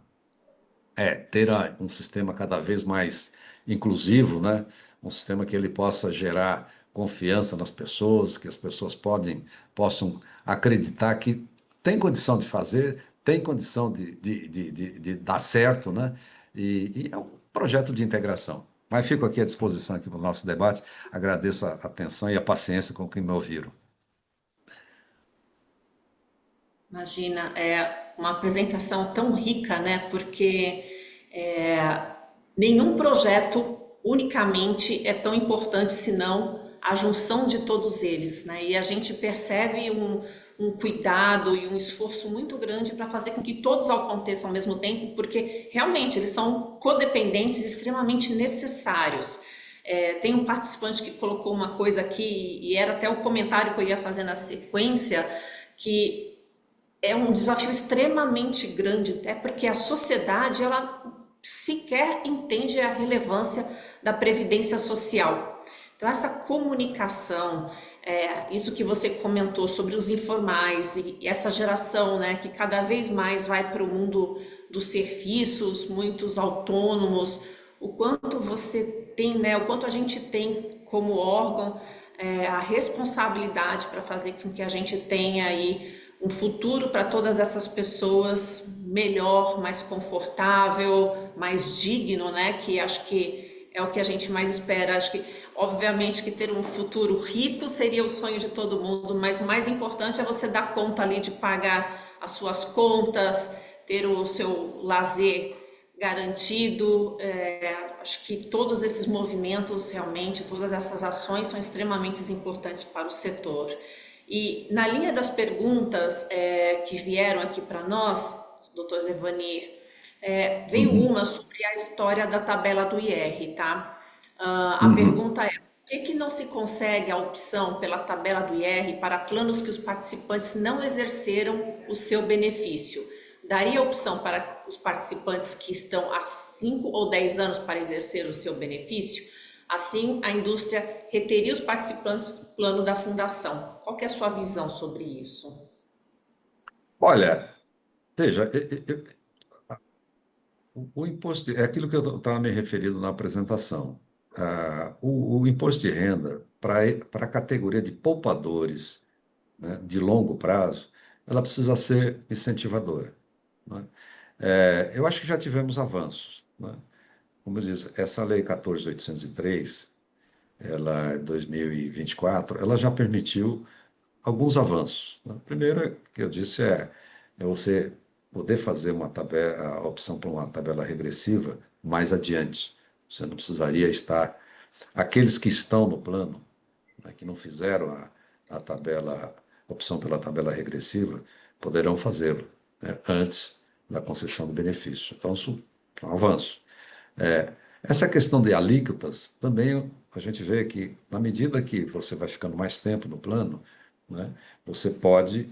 ter um sistema cada vez mais inclusivo, né? Um sistema que ele possa gerar confiança nas pessoas, que as pessoas possam acreditar que tem condição de fazer, tem condição de dar certo, né? E é um projeto de integração. Mas fico aqui à disposição aqui para o nosso debate. Agradeço a atenção e a paciência com que me ouviram. Imagina, é uma apresentação tão rica, né? Porque é, nenhum projeto unicamente é tão importante, senão a junção de todos eles, né? E a gente percebe um cuidado e um esforço muito grande para fazer com que todos aconteçam ao mesmo tempo, porque realmente eles são codependentes extremamente necessários. Tem um participante que colocou uma coisa aqui, e era até o comentário que eu ia fazer na sequência, que é um desafio extremamente grande, até porque a sociedade ela sequer entende a relevância da previdência social. Então essa comunicação, isso que você comentou sobre os informais e essa geração, né, que cada vez mais vai para o mundo dos serviços, muitos autônomos, o quanto você tem, né, o quanto a gente tem como órgão a responsabilidade para fazer com que a gente tenha aí um futuro para todas essas pessoas melhor, mais confortável, mais digno, né? Que acho que é o que a gente mais espera. Acho que, obviamente, que ter um futuro rico seria o sonho de todo mundo, mas o mais importante é você dar conta ali de pagar as suas contas, ter o seu lazer garantido. Acho que todos esses movimentos, realmente, todas essas ações são extremamente importantes para o setor. E na linha das perguntas que vieram aqui para nós, doutor Levanir, veio Uhum, uma sobre a história da tabela do IR, tá? A uhum. pergunta é: por que não se consegue a opção pela tabela do IR para planos que os participantes não exerceram o seu benefício? Daria opção para os participantes que estão há 5 ou 10 anos para exercer o seu benefício? Assim, a indústria reteria os participantes do plano da fundação. Qual que é a sua visão sobre isso? Olha, veja, o imposto é aquilo que eu estava me referindo na apresentação. O imposto de renda para a categoria de poupadores, né, de longo prazo, ela precisa ser incentivadora, né? Eu acho que já tivemos avanços, né? Como eu disse, essa lei 14.803, ela, 2024, ela já permitiu alguns avanços, né? Primeiro, que eu disse, é você poder fazer uma tabela, a opção para uma tabela regressiva mais adiante. Você não precisaria aqueles que estão no plano, né, que não fizeram a tabela opção pela tabela regressiva, poderão fazê-lo, né, antes da concessão do benefício. Então, isso é um avanço. Essa questão de alíquotas, também a gente vê que, na medida que você vai ficando mais tempo no plano, né, você pode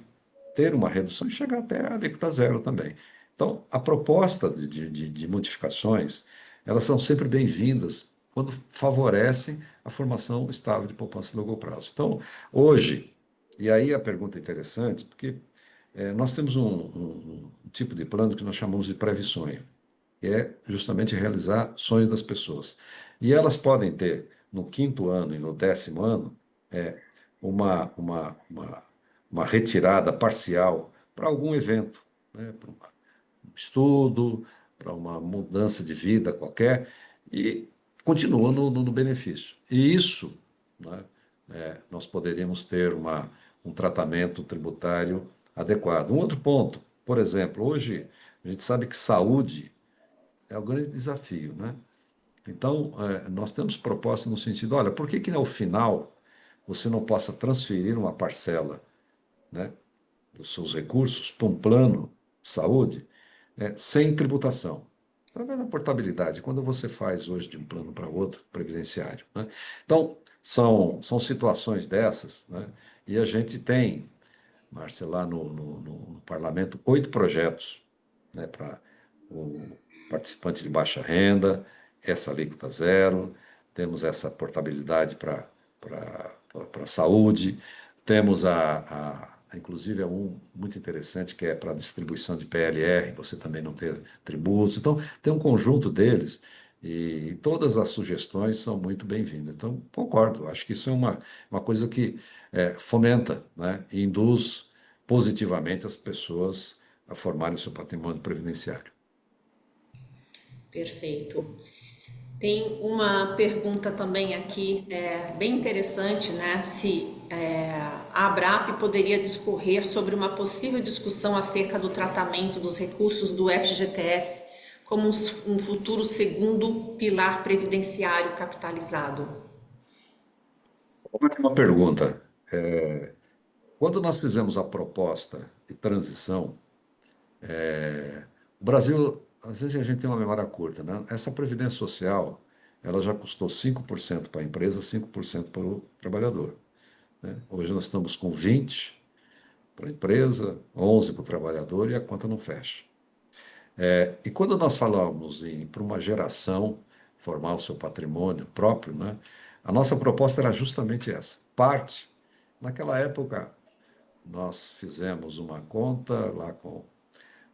ter uma redução e chegar até a alíquota zero também. Então, a proposta de modificações, elas são sempre bem-vindas quando favorecem a formação estável de poupança de longo prazo. Então, hoje, e aí a pergunta é interessante, porque nós temos um tipo de plano que nós chamamos de pré-sonho, que é justamente realizar sonhos das pessoas. E elas podem ter, no quinto ano e no décimo ano, uma, uma, uma, uma retirada parcial para algum evento, né, para um estudo, para uma mudança de vida qualquer, e continua no benefício. E isso, né, nós poderíamos ter um tratamento tributário adequado. Um outro ponto, por exemplo, hoje a gente sabe que saúde é o grande desafio, né? Então, nós temos proposta no sentido, olha, por que que ao final você não possa transferir uma parcela, né, dos seus recursos para um plano de saúde, sem tributação? Através da portabilidade, quando você faz hoje de um plano para outro, previdenciário, né? Então, são situações dessas, né? E a gente tem, Márcia, lá no parlamento, 8 projetos, né, para o participante de baixa renda, essa alíquota zero, temos essa portabilidade para a saúde, temos inclusive, é um muito interessante que é para a distribuição de PLR, você também não ter tributos. Então, tem um conjunto deles e todas as sugestões são muito bem-vindas. Então, concordo, acho que isso é uma coisa que fomenta, né, e induz positivamente as pessoas a formarem seu patrimônio previdenciário. Perfeito. Tem uma pergunta também aqui, bem interessante, né? Se a ABRAP poderia discorrer sobre uma possível discussão acerca do tratamento dos recursos do FGTS como um futuro segundo pilar previdenciário capitalizado. Ótima pergunta. Quando nós fizemos a proposta de transição, o Brasil, às vezes a gente tem uma memória curta, né? Essa previdência social, ela já custou 5% para a empresa, 5% para o trabalhador, né? Hoje nós estamos com 20 para a empresa, 11 para o trabalhador e a conta não fecha. E quando nós falamos para uma geração formar o seu patrimônio próprio, né? A nossa proposta era justamente essa. Parte, naquela época, nós fizemos uma conta lá com o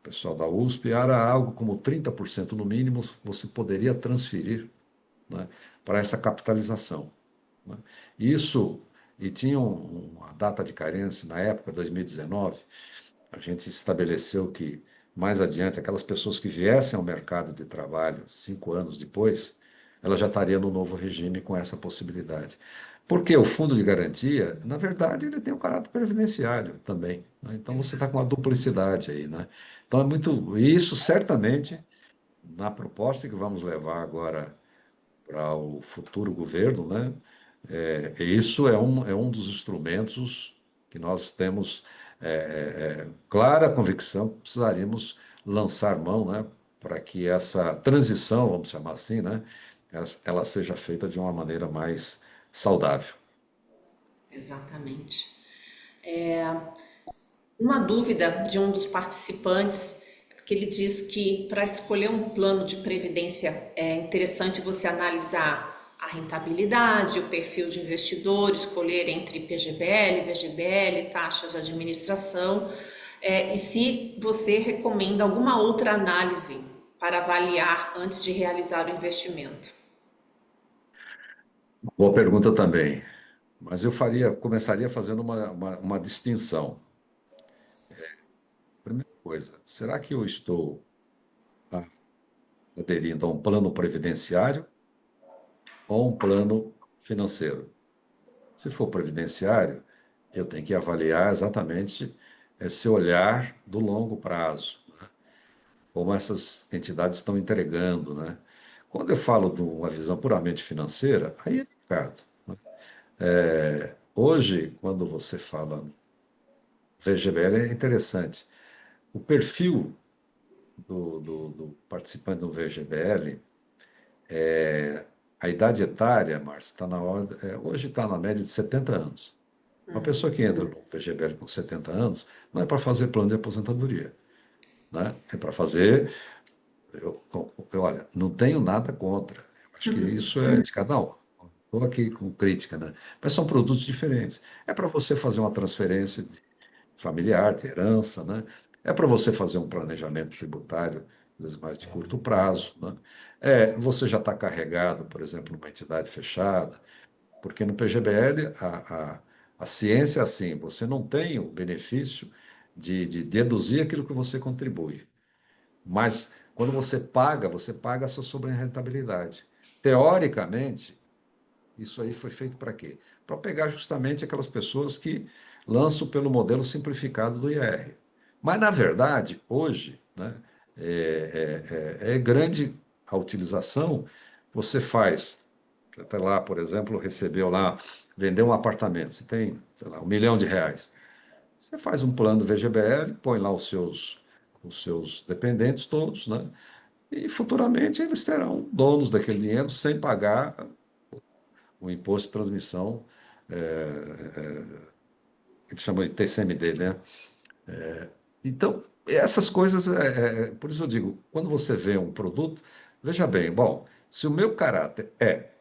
pessoal da USP, era algo como 30% no mínimo você poderia transferir, né, para essa capitalização, né? Isso, e tinha uma data de carência na época, 2019, a gente estabeleceu que mais adiante, aquelas pessoas que viessem ao mercado de trabalho 5 anos depois, ela já estaria no novo regime com essa possibilidade. Porque o fundo de garantia, na verdade, ele tem o caráter previdenciário também, né? Então você está com Exato. uma duplicidade aí, né? Então é muito. E isso certamente, na proposta que vamos levar agora para o futuro governo, né? Isso é um dos instrumentos que nós temos clara convicção que precisaríamos lançar mão, né? Para que essa transição, vamos chamar assim, né? Ela seja feita de uma maneira mais saudável. Exatamente. Uma dúvida de um dos participantes, que ele diz que para escolher um plano de previdência é interessante você analisar a rentabilidade, o perfil de investidor, escolher entre PGBL, VGBL, taxas de administração, e se você recomenda alguma outra análise para avaliar antes de realizar o investimento. Boa pergunta também, mas começaria fazendo uma distinção. Primeira coisa, será que eu estou aderindo a um plano previdenciário ou um plano financeiro? Se for previdenciário, eu tenho que avaliar exatamente esse olhar do longo prazo, né? Como essas entidades estão entregando, né? Quando eu falo de uma visão puramente financeira, aí é complicado, né? Hoje, quando você fala VGBL é interessante. O perfil do participante do VGBL, a idade etária, Márcio, está na ordem, hoje está na média de 70 anos. Uma pessoa que entra no VGBL com 70 anos não é para fazer plano de aposentadoria, né? É para fazer. Olha, não tenho nada contra. Eu acho que isso é de cada um. Estou aqui com crítica, né? Mas são produtos diferentes. É para você fazer uma transferência familiar, de herança, né? É para você fazer um planejamento tributário, às vezes mais de curto prazo, né? Você já está carregado, por exemplo, numa entidade fechada, porque no PGBL a ciência é assim, você não tem o benefício de deduzir aquilo que você contribui. Mas quando você paga a sua sobrerentabilidade. Teoricamente, isso aí foi feito para quê? Para pegar justamente aquelas pessoas que lançam pelo modelo simplificado do IR. Mas, na verdade, hoje, né, é grande a utilização. Você faz, até lá, por exemplo, recebeu lá, vendeu um apartamento, você tem, sei lá, R$ 1 milhão. Você faz um plano do VGBL, põe lá os seus dependentes todos, né? E futuramente eles serão donos daquele dinheiro sem pagar o imposto de transmissão, que eles chamam de TCMD, né? Então, essas coisas, por isso eu digo, quando você vê um produto, veja bem, bom, se o meu caráter é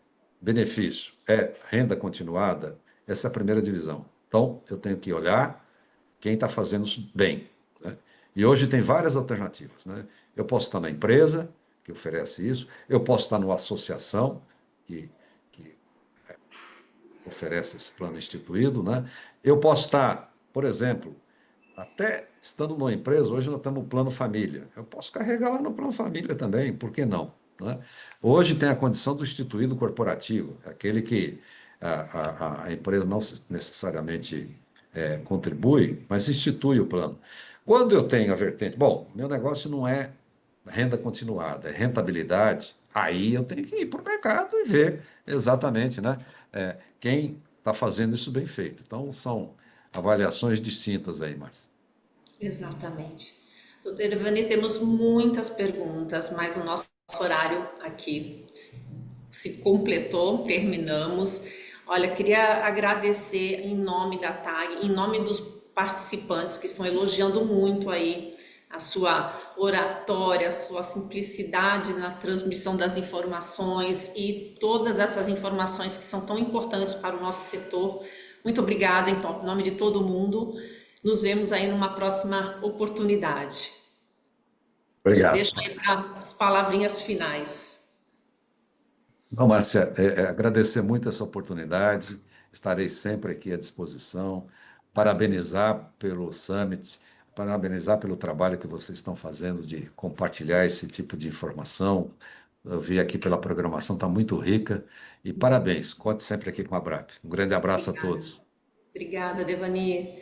benefício, é renda continuada, essa é a primeira divisão. Então, eu tenho que olhar quem está fazendo isso bem, né? E hoje tem várias alternativas, né? Eu posso estar na empresa que oferece isso, eu posso estar numa associação que oferece esse plano instituído, né? Eu posso estar, por exemplo, até estando numa empresa, hoje nós temos o plano família. Eu posso carregar lá no plano família também, por que não? Né? Hoje tem a condição do instituído corporativo, aquele que a empresa não necessariamente contribui, mas institui o plano. Quando eu tenho a vertente, bom, meu negócio não é renda continuada, é rentabilidade, aí eu tenho que ir para o mercado e ver exatamente, né, quem está fazendo isso bem feito. Então, são avaliações distintas aí, Márcio. Exatamente. Doutora Ivani, temos muitas perguntas, mas o nosso horário aqui se completou, terminamos. Olha, queria agradecer em nome da TAG, em nome dos participantes que estão elogiando muito aí a sua oratória, a sua simplicidade na transmissão das informações e todas essas informações que são tão importantes para o nosso setor. Muito obrigada, então, em nome de todo mundo. Nos vemos aí numa próxima oportunidade. Te Obrigado. deixo aí para as palavrinhas finais. Não, Márcia, agradecer muito essa oportunidade, estarei sempre aqui à disposição, parabenizar pelo Summit, parabenizar pelo trabalho que vocês estão fazendo de compartilhar esse tipo de informação. Eu vi aqui pela programação, está muito rica, e parabéns, conte sempre aqui com a BRAP. Um grande abraço a Obrigada. todos. Obrigada, Devani.